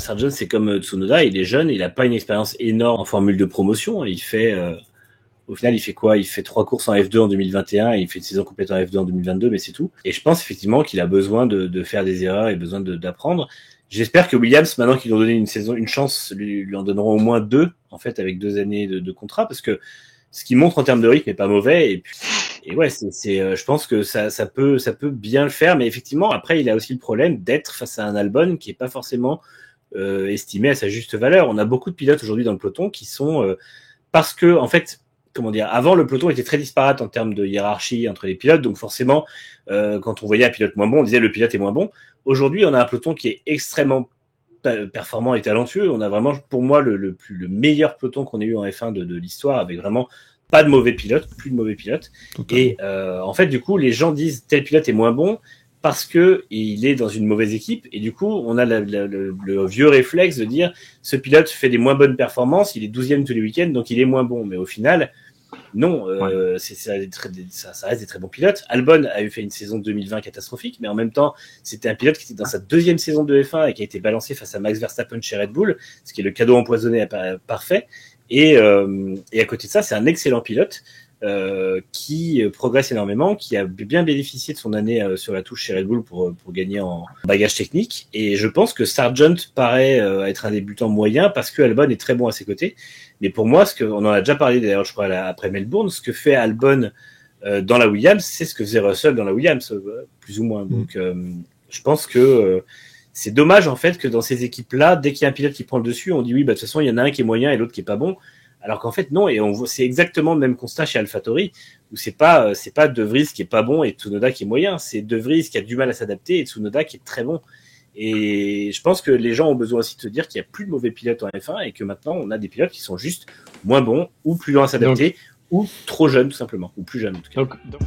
Sargent, c'est comme Tsunoda, il est jeune, il a pas une expérience énorme en formule de promotion. Il fait, au final, il fait quoi? Il fait 3 courses en F2 en 2021 et il fait une saison complète en F2 en 2022, mais c'est tout. Et je pense effectivement qu'il a besoin de faire des erreurs et besoin d'apprendre. J'espère que Williams, maintenant qu'ils lui ont donné une chance, lui en donneront au moins 2, en fait, avec 2 années de contrat, parce que ce qu'il montre en termes de rythme est pas mauvais. Et ouais, je pense que ça peut bien le faire, mais effectivement, après, il a aussi le problème d'être face à un Albon qui est pas forcément estimé à sa juste valeur. On a beaucoup de pilotes aujourd'hui dans le peloton qui sont parce que, en fait, comment dire, avant le peloton était très disparate en termes de hiérarchie entre les pilotes, donc forcément, quand on voyait un pilote moins bon, on disait le pilote est moins bon. Aujourd'hui, on a un peloton qui est extrêmement performant et talentueux. On a vraiment, pour moi, le meilleur peloton qu'on ait eu en F1 de l'histoire, avec vraiment pas de mauvais pilotes, plus de mauvais pilotes. Totalement. Et en fait, du coup, les gens disent tel pilote est moins bon parce que il est dans une mauvaise équipe. Et du coup, on a le vieux réflexe de dire ce pilote fait des moins bonnes performances, il est 12e tous les week-ends, donc il est moins bon. Mais au final, non, ça reste des très bons pilotes. Albon a eu fait une saison 2020 catastrophique, mais en même temps, c'était un pilote qui était dans sa 2e saison de F1 et qui a été balancé face à Max Verstappen chez Red Bull, ce qui est le cadeau empoisonné parfait. Et à côté de ça, c'est un excellent pilote qui progresse énormément, qui a bien bénéficié de son année sur la touche chez Red Bull pour gagner en bagage technique. Et je pense que Sargent paraît être un débutant moyen parce que Albon est très bon à ses côtés. Mais pour moi, on en a déjà parlé d'ailleurs, je crois, après Melbourne, ce que fait Albon dans la Williams, c'est ce que faisait Russell dans la Williams, plus ou moins. Donc, je pense que c'est dommage en fait que dans ces équipes-là, dès qu'il y a un pilote qui prend le dessus, on dit oui, bah de toute façon il y en a un qui est moyen et l'autre qui est pas bon. Alors qu'en fait non, et c'est exactement le même constat chez AlphaTauri où c'est pas De Vries qui est pas bon et Tsunoda qui est moyen, c'est De Vries qui a du mal à s'adapter et Tsunoda qui est très bon. Et je pense que les gens ont besoin aussi de se dire qu'il y a plus de mauvais pilotes en F1 et que maintenant on a des pilotes qui sont juste moins bons ou plus lents à s'adapter ou trop jeunes tout simplement ou plus jeunes en tout cas. Donc...